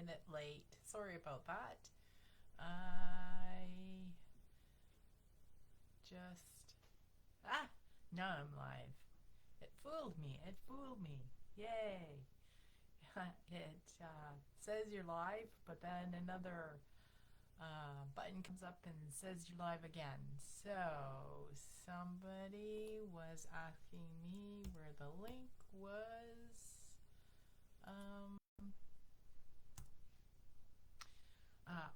minute late. Sorry about that. I just. Ah! Now I'm live. It fooled me. It fooled me. Yay! It says you're live, but then another button comes up and says you're live again. So, somebody was asking me where the link was. Um,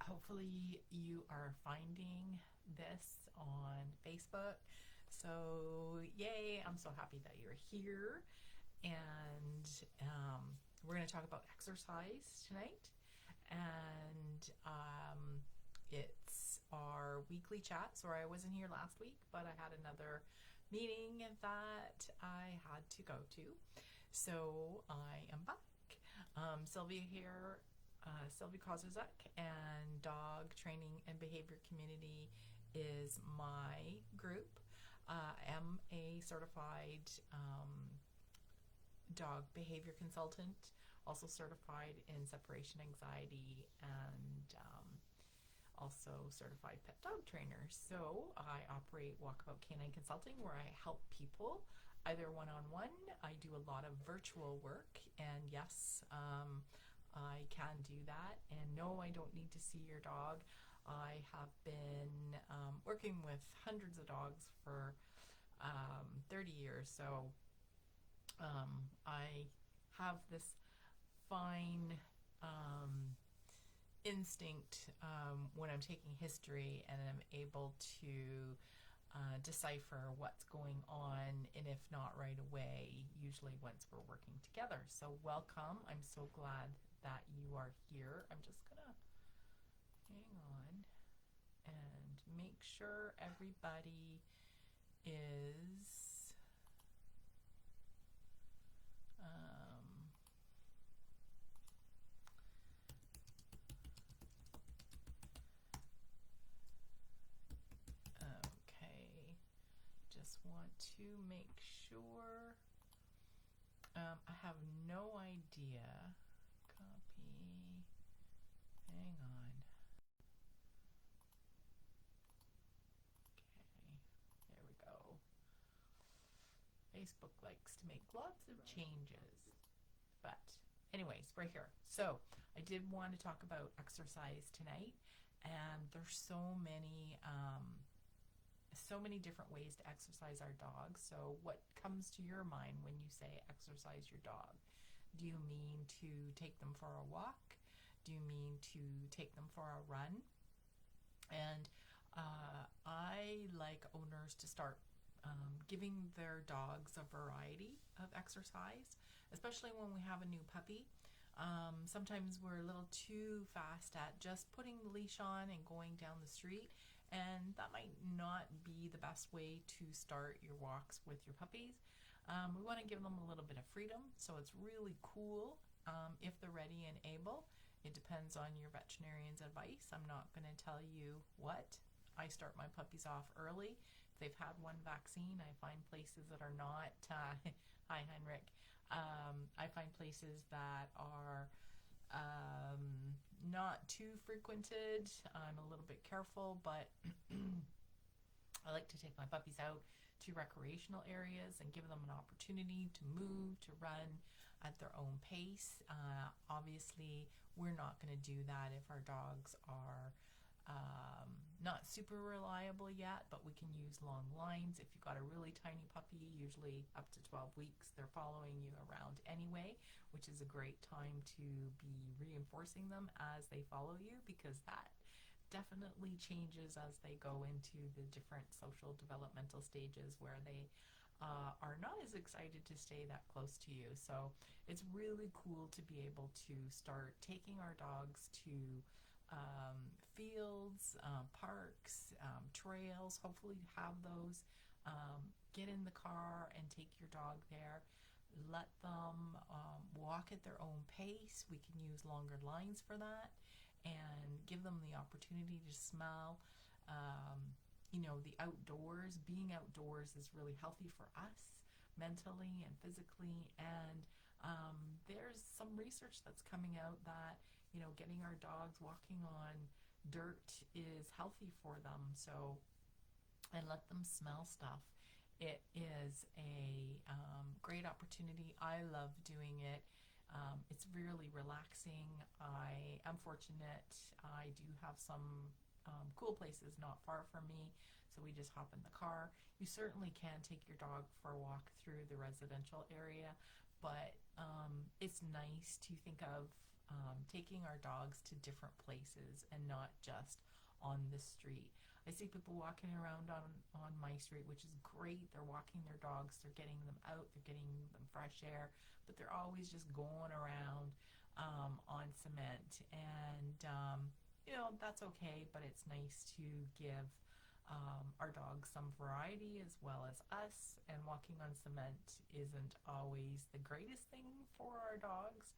Hopefully, you are finding this on Facebook. So, yay! I'm so happy that you're here. And we're going to talk about exercise tonight. And it's our weekly chat. Sorry, I wasn't here last week, but I had another meeting that I had to go to. So I am back. Sylvia here, Sylvia Kozuzak, and Dog Training and Behavior Community is my group. I am a certified dog behavior consultant, also certified in separation anxiety, and also certified pet dog trainer. So I operate Walkabout Canine Consulting, where I help people either one-on-one. I do a lot of virtual work, and yes, I can do that. And no, I don't need to see your dog. I have been working with hundreds of dogs for 30 years, so I have this fine instinct when I'm taking history, and I'm able to decipher what's going on, and if not right away, usually once we're working together. So welcome. I'm so glad that you are here. I'm just gonna hang on and make sure everybody is okay. Just want to make sure. I have no idea. Copy. Hang on. Okay. There we go. Facebook likes to make lots of changes. But anyways, we're here. So I did want to talk about exercise tonight, and there's so many different ways to exercise our dogs. So what comes to your mind when you say exercise your dog? Do you mean to take them for a walk? Do you mean to take them for a run? And I like owners to start giving their dogs a variety of exercise, especially when we have a new puppy. Sometimes we're a little too fast at just putting the leash on and going down the street, and that might not be the best way to start your walks with your puppies. We want to give them a little bit of freedom, so it's really cool if they're ready and able. It depends on your veterinarian's advice. I'm not going to tell you what. I start my puppies off early. If they've had one vaccine, I find places that are not, hi Heinrich, I find places that are not too frequented. I'm a little bit careful, but I like to take my puppies out to recreational areas and give them an opportunity to move, to run at their own pace. Obviously, we're not going to do that if our dogs are not super reliable yet, but we can use long lines. If you've got a really tiny puppy, usually up to 12 weeks, they're following you around anyway, which is a great time to be reinforcing them as they follow you, because that definitely changes as they go into the different social developmental stages where they are not as excited to stay that close to you. So it's really cool to be able to start taking our dogs to fields, parks, trails. Hopefully you have those. Get in the car and take your dog there. Let them walk at their own pace. We can use longer lines for that, and give them the opportunity to smell the outdoors. Being outdoors is really healthy for us mentally and physically, and there's some research that's coming out that getting our dogs walking on dirt is healthy for them. So, and let them smell stuff. It is a great opportunity. I love doing it. It's really relaxing. I am fortunate. I do have some cool places not far from me, so we just hop in the car. You certainly can take your dog for a walk through the residential area, but it's nice to think of taking our dogs to different places and not just on the street. I see people walking around on my street, which is great. They're walking their dogs, they're getting them out, they're getting them fresh air, but they're always just going around on cement. And, that's okay, but it's nice to give our dogs some variety as well as us. And walking on cement isn't always the greatest thing for our dogs.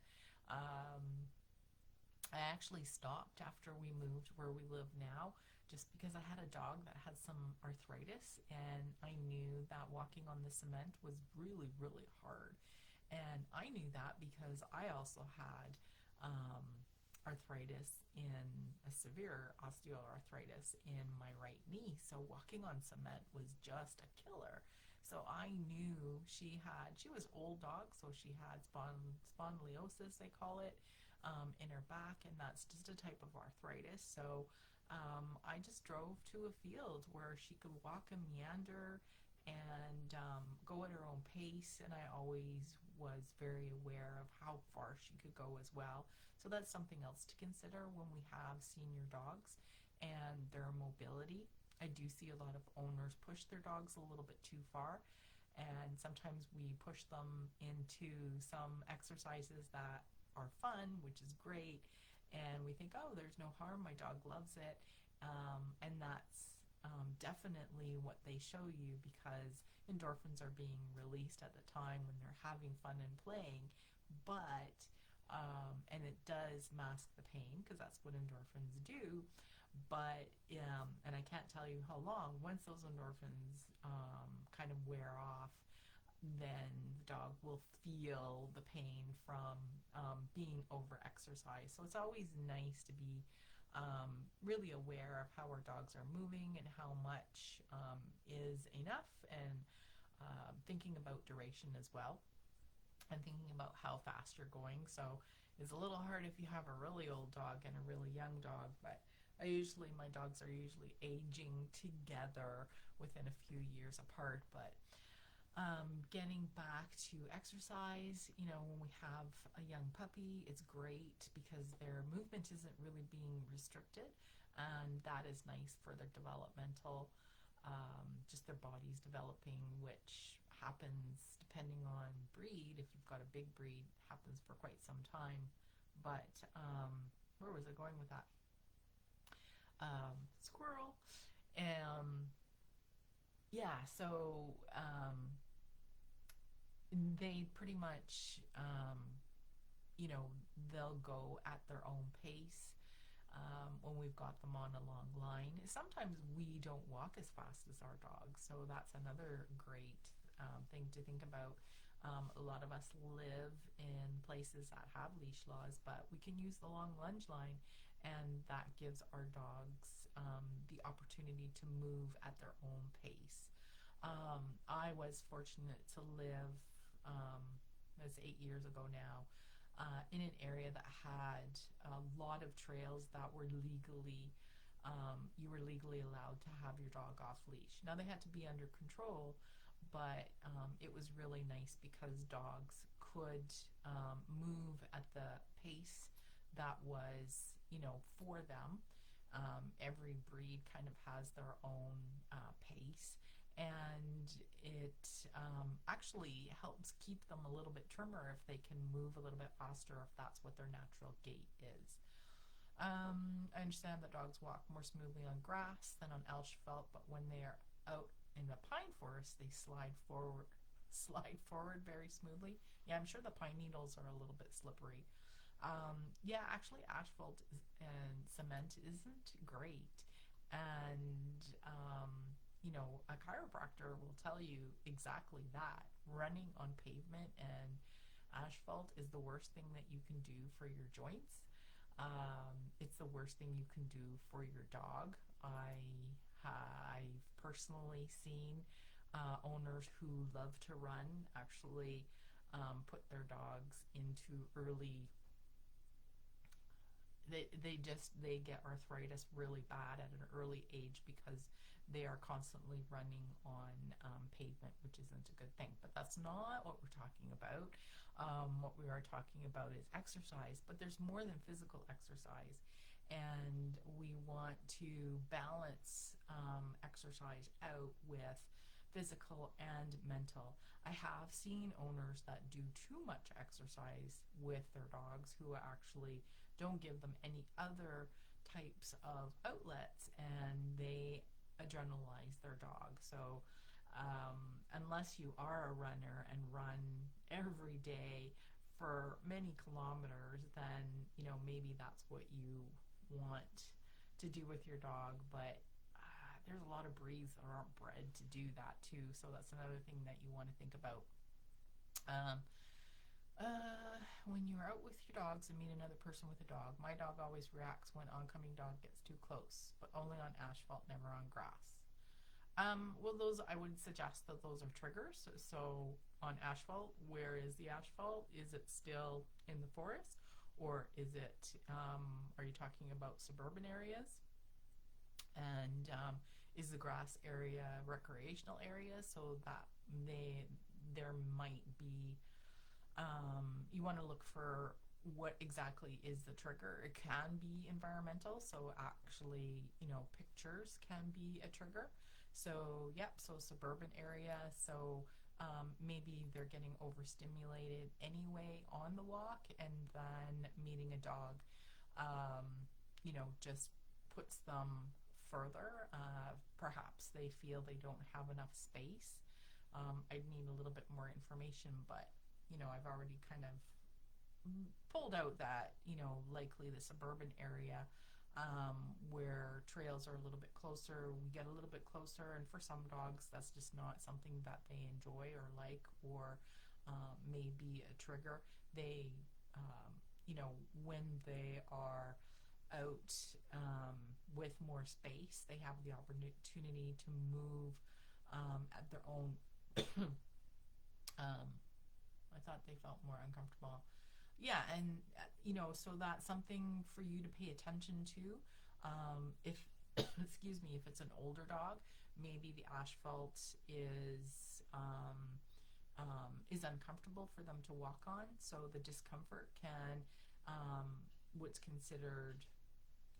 I actually stopped after we moved where we live now just because I had a dog that had some arthritis, and I knew that walking on the cement was really, really hard. And I knew that because I also had arthritis, in a severe osteoarthritis in my right knee. So walking on cement was just a killer. So I knew she was old dog, so she had spondylosis, they call it, in her back, and that's just a type of arthritis. So I just drove to a field where she could walk and meander and go at her own pace, and I always was very aware of how far she could go as well. So that's something else to consider when we have senior dogs and their mobility. I do see a lot of owners push their dogs a little bit too far, and sometimes we push them into some exercises that are fun, which is great, and we think, oh, there's no harm, my dog loves it, and that's definitely what they show you, because endorphins are being released at the time when they're having fun and playing, but and it does mask the pain, because that's what endorphins do. But and I can't tell you how long, once those endorphins kind of wear off, then the dog will feel the pain from being over exercised. So it's always nice to be really aware of how our dogs are moving and how much is enough, and thinking about duration as well, and thinking about how fast you're going. So it's a little hard if you have a really old dog and a really young dog, but my dogs are usually aging together within a few years apart. But getting back to exercise, when we have a young puppy, it's great because their movement isn't really being restricted, and that is nice for their developmental, just their bodies developing, which happens depending on breed. If you've got a big breed, happens for quite some time. But where was I going with that? Squirrel. Yeah, so they pretty much, they'll go at their own pace when we've got them on a long line. Sometimes we don't walk as fast as our dogs, so that's another great thing to think about. A lot of us live in places that have leash laws, but we can use the long lunge line, and that gives our dogs the opportunity to move at their own pace. I was fortunate to live, that's 8 years ago now, in an area that had a lot of trails that were legally, you were legally allowed to have your dog off leash. Now they had to be under control, but it was really nice because dogs could move at the pace that was, for them. Every breed kind of has their own pace, and it actually helps keep them a little bit trimmer if they can move a little bit faster, if that's what their natural gait is. I understand that dogs walk more smoothly on grass than on asphalt, but when they are out in the pine forest, they slide forward very smoothly. Yeah, I'm sure the pine needles are a little bit slippery. Yeah, actually asphalt and cement isn't great. And, a chiropractor will tell you exactly that. Running on pavement and asphalt is the worst thing that you can do for your joints. It's the worst thing you can do for your dog. I've personally seen owners who love to run actually put their dogs into early they get arthritis really bad at an early age because they are constantly running on pavement, which isn't a good thing. But that's not what we're talking about. What we are talking about is exercise, but there's more than physical exercise. And we want to balance exercise out with physical and mental. I have seen owners that do too much exercise with their dogs who actually don't give them any other types of outlets, and they adrenalize their dog. So unless you are a runner and run every day for many kilometers, then maybe that's what you want to do with your dog. But there's a lot of breeds that aren't bred to do that too, so that's another thing that you want to think about. When you're out with your dogs and meet another person with a dog, my dog always reacts when oncoming dog gets too close, but only on asphalt, never on grass. Well, those I would suggest that those are triggers. So on asphalt, where is the asphalt? Is it still in the forest, or is it? Are you talking about suburban areas? And is the grass area recreational area? So that there might be you want to look for what exactly is the trigger. It can be environmental, so actually, pictures can be a trigger. So, yep, so suburban area, so maybe they're getting overstimulated anyway on the walk, and then meeting a dog, just puts them further. Perhaps they feel they don't have enough space. I'd need a little bit more information, but I've already kind of pulled out that, likely the suburban area where trails are a little bit closer, we get a little bit closer, and for some dogs, that's just not something that they enjoy or like, or may be a trigger. They, when they are out with more space, they have the opportunity to move at their own I thought they felt more uncomfortable. Yeah, and so that's something for you to pay attention to. If excuse me, if it's an older dog, maybe the asphalt is uncomfortable for them to walk on. So the discomfort can what's considered,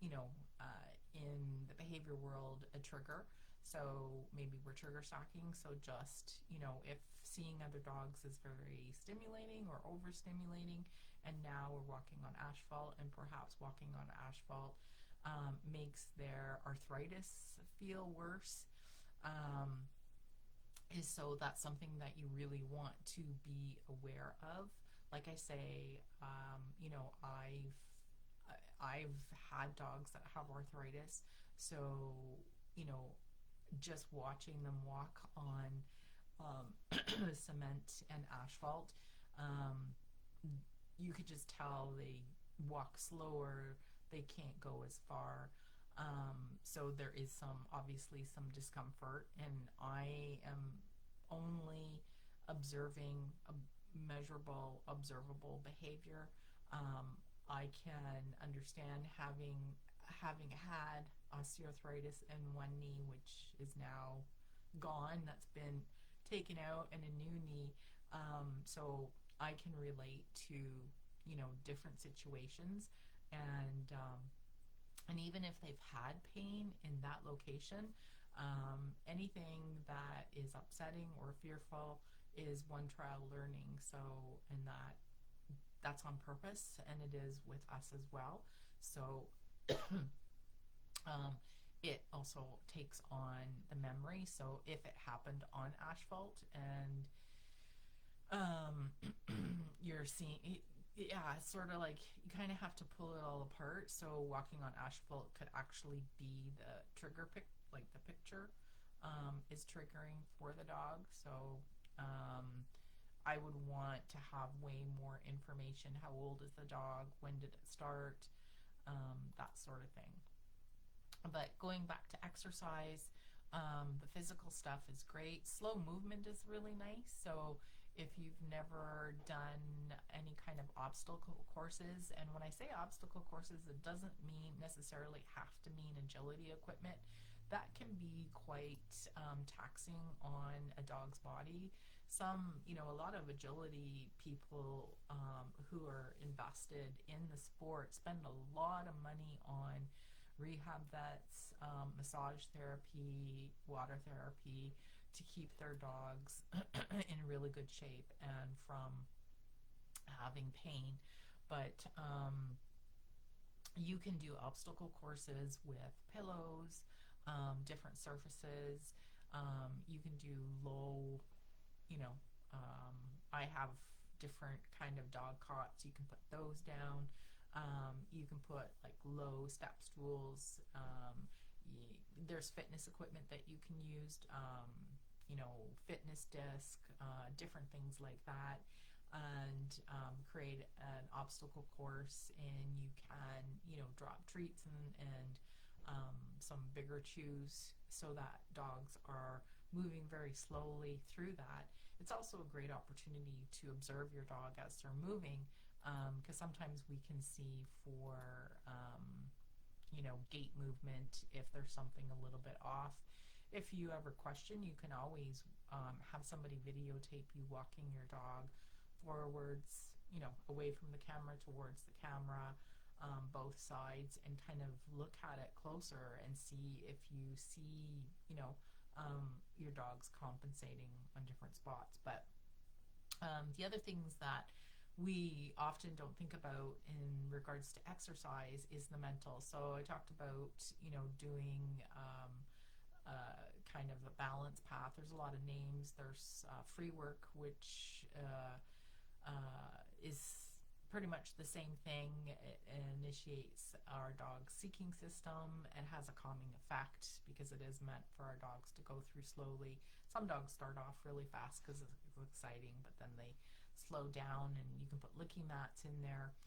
in the behavior world, a trigger. So maybe we're trigger stocking. So just, if seeing other dogs is very stimulating or overstimulating, and now we're walking on asphalt, and perhaps walking on asphalt makes their arthritis feel worse, so that's something that you really want to be aware of. Like I say, I've had dogs that have arthritis, so just watching them walk on cement and asphalt, you could just tell they walk slower, they can't go as far. So there is obviously some discomfort, and I am only observing a measurable, observable behavior. I can understand having had osteoarthritis in one knee, which is now gone. That's been taken out, and a new knee. So I can relate to different situations, and even if they've had pain in that location, anything that is upsetting or fearful is one trial learning. So, and that's on purpose, and it is with us as well. So it also takes on the memory. So if it happened on asphalt and you're seeing it, yeah, it's sort of like you kind of have to pull it all apart. So walking on asphalt could actually be the trigger like the picture is triggering for the dog. So I would want to have way more information. How old is the dog? When did it start? that sort of thing. But going back to exercise, the physical stuff is great. Slow movement is really nice. So if you've never done any kind of obstacle courses, and when I say obstacle courses, it doesn't mean necessarily have to mean agility equipment. That can be quite taxing on a dog's body. A lot of agility people who are invested in the sport spend a lot of money on rehab vets, massage therapy, water therapy to keep their dogs in really good shape and from having pain. But you can do obstacle courses with pillows, different surfaces. You can do low, you know, I have different kind of dog cots. You can put those down. You can put like low step stools. There's fitness equipment that you can use, fitness disc, different things like that, and create an obstacle course. And you can, drop treats and some bigger chews so that dogs are moving very slowly through that. It's also a great opportunity to observe your dog as they're moving, because sometimes we can see for gait movement if there's something a little bit off. If you ever question, you can always have somebody videotape you walking your dog forwards, away from the camera towards the camera, both sides, and kind of look at it closer and see if you see, your dog's compensating on different spots. But the other things that we often don't think about in regards to exercise is the mental. So I talked about, doing kind of a balance path. There's a lot of names. There's free work, which is pretty much the same thing. It initiates our dog's seeking system and has a calming effect because it is meant for our dogs to go through slowly. Some dogs start off really fast because it's exciting, but then they slow down, and you can put licking mats in there.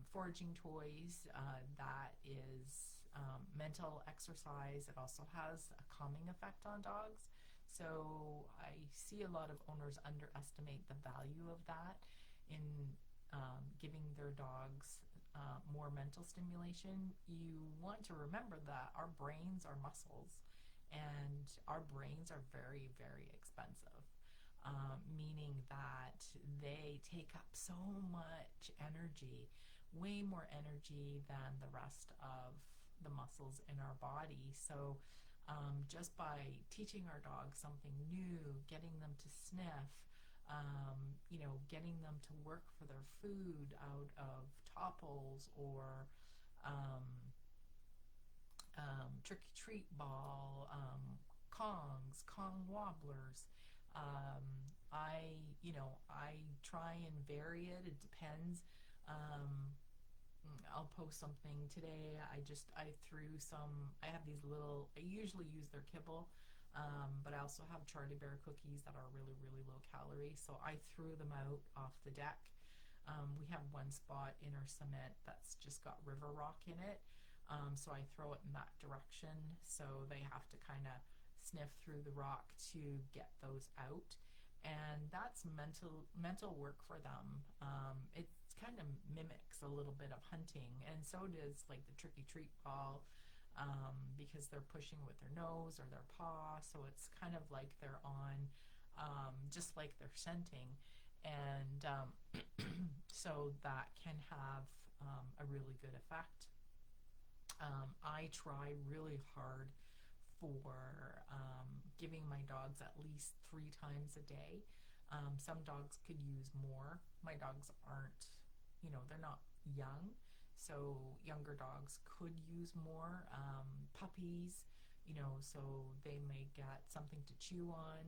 Foraging toys, that is mental exercise. It also has a calming effect on dogs. So I see a lot of owners underestimate the value of that in giving their dogs more mental stimulation. You want to remember that our brains are muscles, and our brains are very, very expensive. Meaning that they take up so much energy, way more energy than the rest of the muscles in our body. So just by teaching our dogs something new, getting them to sniff, getting them to work for their food out of topples or trick or treat ball, Kongs, Kong wobblers. I try and vary it. It depends. I'll post something today. I threw some, I have these little, I usually use their kibble, but I also have Charlie Bear cookies that are really, really low calorie. So I threw them out off the deck. We have one spot in our cement that's just got river rock in it. So I throw it in that direction. So they have to kind of sniff through the rock to get those out. And that's mental work for them. It kind of mimics a little bit of hunting, and so does like the trick or treat ball, because they're pushing with their nose or their paw. So it's kind of like they're on, just like they're scenting, and so that can have a really good effect. I try really hard for giving my dogs at least 3 times a day. Some dogs could use more. My dogs aren't, they're not young, so younger dogs could use more. Puppies, so they may get something to chew on.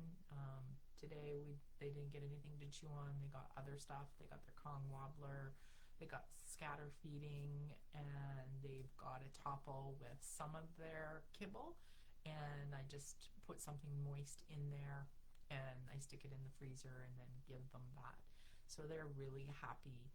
Today they didn't get anything to chew on. They got other stuff. They got their Kong wobbler. They got scatter feeding, and they've got a topple with some of their kibble. And I just put something moist in there, and I stick it in the freezer and then give them that. So they're really happy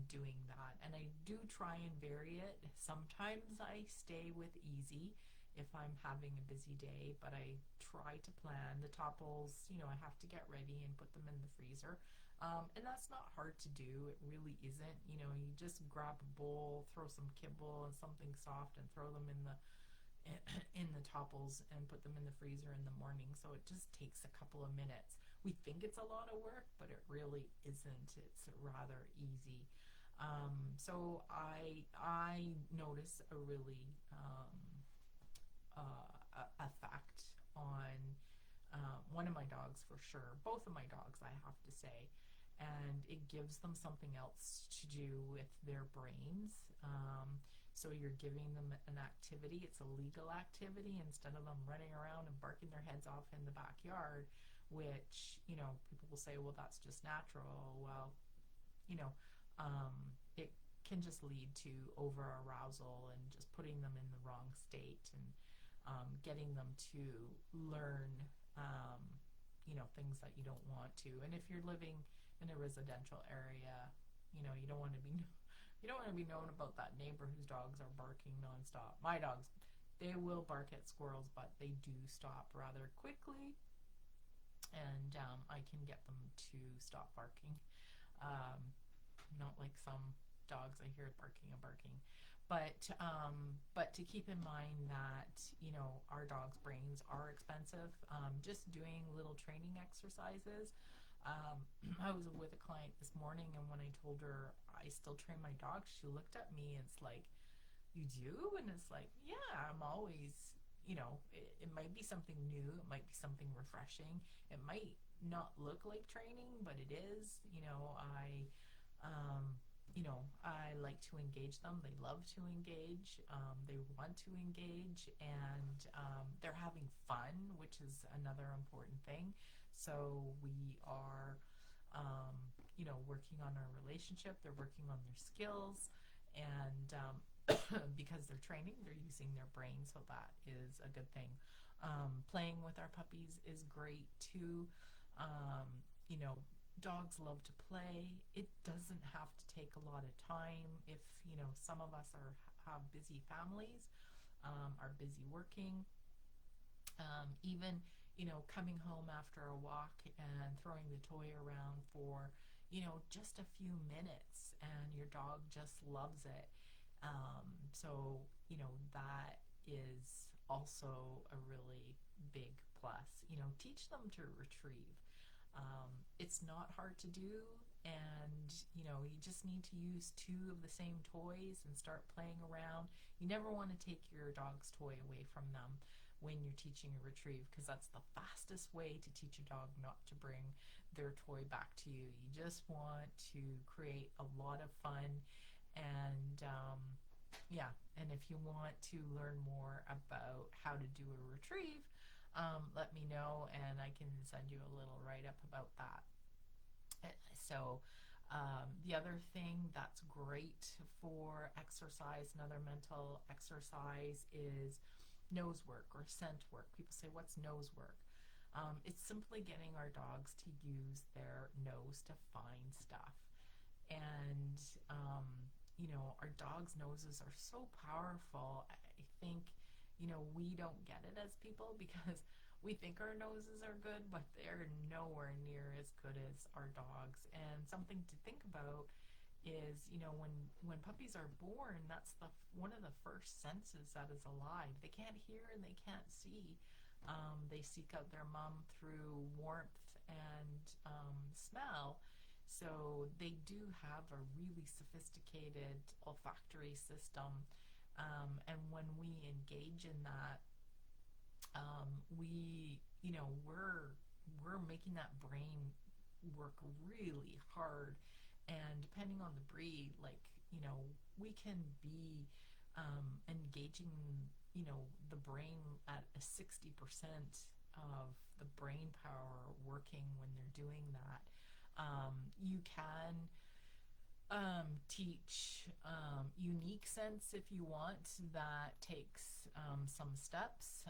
doing that. And I do try and vary it. Sometimes I stay with easy if I'm having a busy day, but I try to plan the topples. I have to get ready and put them in the freezer. And that's not hard to do. It really isn't. You just grab a bowl, throw some kibble and something soft, and throw them in the topples and put them in the freezer in the morning. So it just takes a couple of minutes. We think it's a lot of work, but it really isn't. It's rather easy. So I notice a really effect on one of my dogs for sure. Both of my dogs, I have to say. And it gives them something else to do with their brains. So you're giving them an activity. It's a legal activity instead of them running around and barking their heads off in the backyard, which, people will say, well, that's just natural. Well, it can just lead to over arousal and just putting them in the wrong state, and getting them to learn, things that you don't want to. And if you're living in a residential area, you don't want to be known about that neighbor whose dogs are barking nonstop. My dogs, they will bark at squirrels, but they do stop rather quickly, and I can get them to stop barking. Not like some dogs I hear barking and barking. But to keep in mind that, our dogs' brains are expensive. Just doing little training exercises. I was with a client this morning, and when I told her I still train my dogs, she looked at me and it's like, you do? And it's like, yeah, I'm always, it might be something new. It might be something refreshing. It might not look like training, but it is. I like to engage them. They love to engage. They want to engage, and they're having fun, which is another important thing. So we are, working on our relationship. They're working on their skills, and because they're training, they're using their brain, so that is a good thing. Playing with our puppies is great too. Dogs love to play. It doesn't have to take a lot of time. If some of us have busy families, are busy working, even coming home after a walk and throwing the toy around for just a few minutes, and your dog just loves it. So that is also a really big plus. Teach them to retrieve. It's not hard to do, and you just need to use two of the same toys and start playing around. You never want to take your dog's toy away from them when you're teaching a retrieve, because that's the fastest way to teach a dog not to bring their toy back to you. You just want to create a lot of fun, and and if you want to learn more about how to do a retrieve, let me know, and I can send you a little write-up about that. So the other thing that's great for exercise, another mental exercise, is nose work or scent work. People say, what's nose work? It's simply getting our dogs to use their nose to find stuff. And, our dogs' noses are so powerful. I think, we don't get it as people because we think our noses are good, but they're nowhere near as good as our dogs. And something to think about is, when puppies are born, that's one of the first senses that is alive. They can't hear and they can't see. They seek out their mom through warmth and smell. So they do have a really sophisticated olfactory system. And when we engage in that, we're making that brain work really hard. And depending on the breed, we can be engaging, the brain at a 60% of the brain power working when they're doing that. You can teach unique scents if you want. That takes some steps.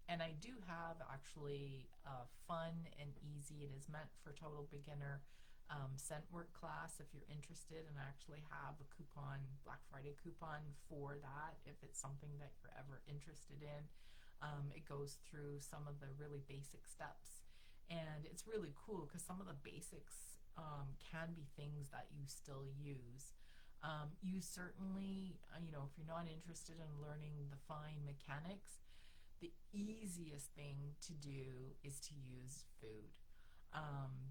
And I do have actually fun and easy. It is meant for total beginner scent work class if you're interested, and I actually have a coupon, Black Friday coupon for that if it's something that you're ever interested in. It goes through some of the really basic steps, and it's really cool because some of the basics can be things that you still use. You certainly, if you're not interested in learning the fine mechanics, the easiest thing to do is to use food,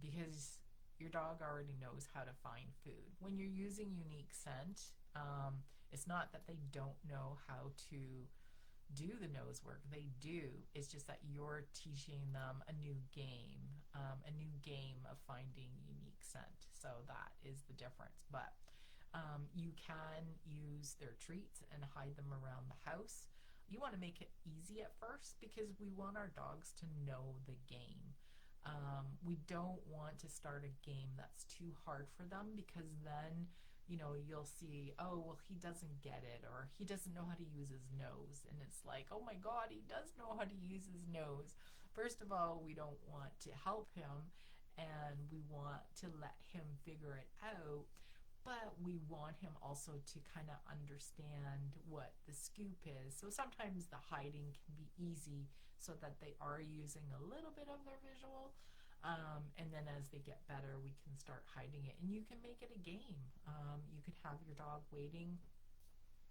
because your dog already knows how to find food. When you're using unique scent, it's not that they don't know how to do the nose work. They do. It's just that you're teaching them a new game of finding unique scent. So that is the difference. But you can use their treats and hide them around the house. You want to make it easy at first because we want our dogs to know the game. We don't want to start a game that's too hard for them, because then, you'll see, oh, well, he doesn't get it, or he doesn't know how to use his nose. And it's like, oh my God, he does know how to use his nose. First of all, we don't want to help him, and we want to let him figure it out. But we want him also to kind of understand what the scoop is. So sometimes the hiding can be easy so that they are using a little bit of their visual. And then as they get better, we can start hiding it. And you can make it a game. You could have your dog waiting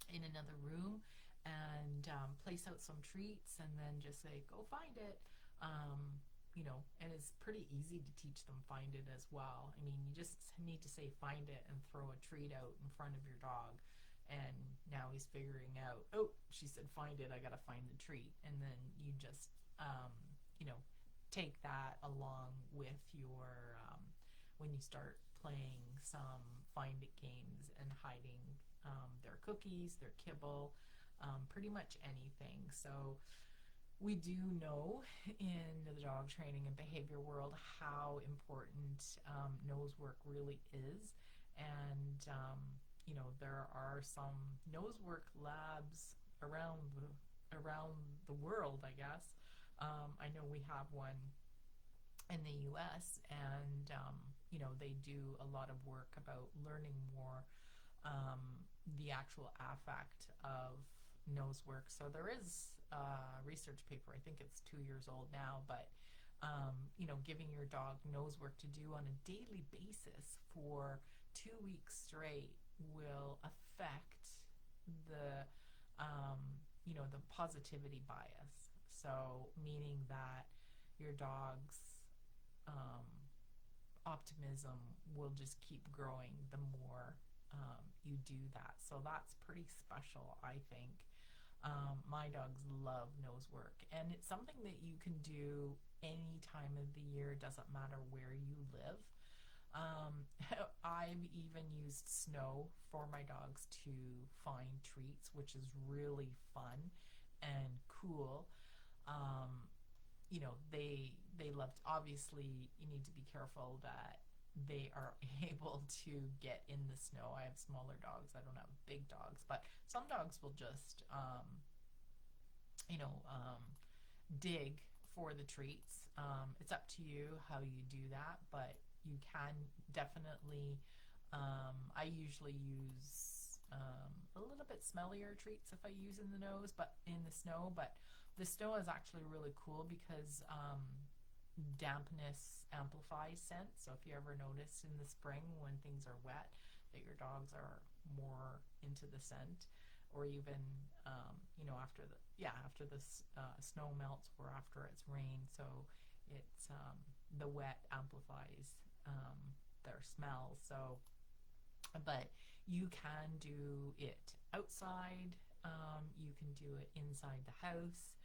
in another room and place out some treats and then just say, go find it. And it's pretty easy to teach them find it as well. I mean, you just need to say find it and throw a treat out in front of your dog. And now he's figuring out, oh, she said find it, I gotta find the treat. And then you just, take that along with your, when you start playing some find it games and hiding their cookies, their kibble, pretty much anything. So we do know in the dog training and behavior world how important nose work really is. And, there are some nose work labs around the world, I guess. I know we have one in the US, and, they do a lot of work about learning more the actual affect of nose work. So there is a research paper, I think it's 2 years old now, but giving your dog nose work to do on a daily basis for 2 weeks straight will affect the the positivity bias. So meaning that your dog's optimism will just keep growing the more you do that. So that's pretty special, I think. My dogs love nose work, and it's something that you can do any time of the year. Doesn't matter where you live. I've even used snow for my dogs to find treats, which is really fun and cool. They loved. Obviously, you need to be careful that they are able to get in the snow. I have smaller dogs. I don't have big dogs, but some dogs will just, dig for the treats. It's up to you how you do that, but you can definitely, I usually use a little bit smellier treats if I use in the nose, but in the snow. But the snow is actually really cool because dampness amplifies scent. So if you ever notice in the spring when things are wet that your dogs are more into the scent, or even after the snow melts or after it's rained. So it's the wet amplifies their smell. So, but you can do it outside. You can do it inside the house.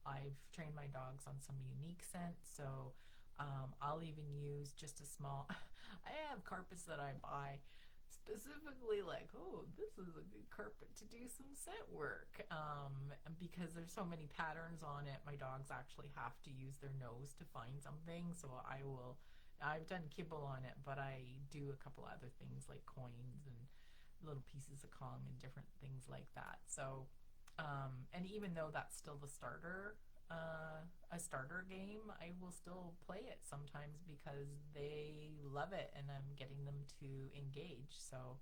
I've trained my dogs on some unique scents, so I'll even use just a small I have carpets that I buy specifically like, oh, this is a good carpet to do some scent work, because there's so many patterns on it. My dogs actually have to use their nose to find something, so I've done kibble on it, but I do a couple other things like coins and little pieces of Kong and different things like that. So and even though that's still the starter a starter game, I will still play it sometimes because they love it and I'm getting them to engage. So,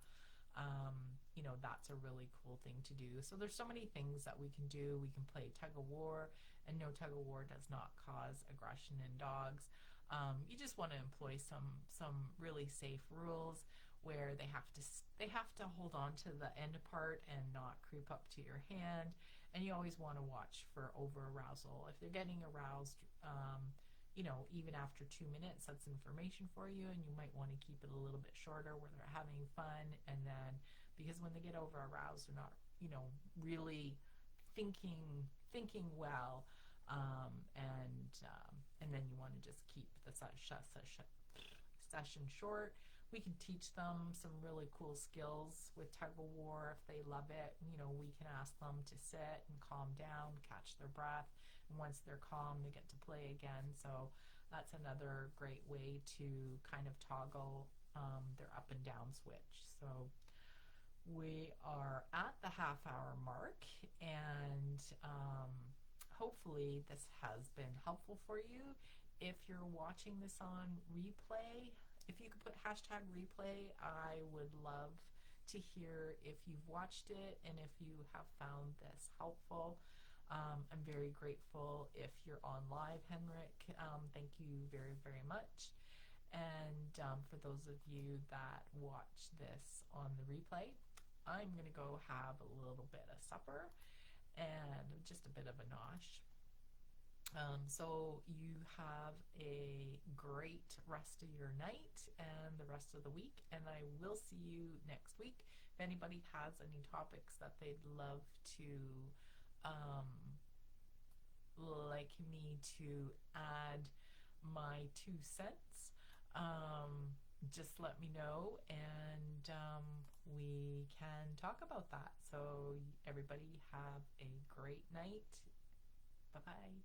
that's a really cool thing to do. So there's so many things that we can do. We can play tug of war, and no, tug of war does not cause aggression in dogs. You just want to employ some really safe rules where they have to hold on to the end part and not creep up to your hand. And you always want to watch for over arousal. If they're getting aroused, even after 2 minutes, that's information for you, and you might want to keep it a little bit shorter where they're having fun. And then, because when they get over aroused, they're not, really thinking well, and then you want to just keep the session short. We can teach them some really cool skills with tug of war if they love it. We can ask them to sit and calm down, catch their breath, and once they're calm, they get to play again. So that's another great way to kind of toggle their up and down switch. So we are at the half-hour mark, and hopefully this has been helpful for you. If you're watching this on replay, if you could put hashtag replay, I would love to hear if you've watched it and if you have found this helpful. I'm very grateful if you're on live, Henrik. Thank you very, very much. And for those of you that watch this on the replay, I'm going to go have a little bit of supper and just a bit of a nosh. So you have a great rest of your night and the rest of the week, and I will see you next week. If anybody has any topics that they'd love to like me to add my 2 cents, just let me know, and we can talk about that. So everybody have a great night. Bye-bye.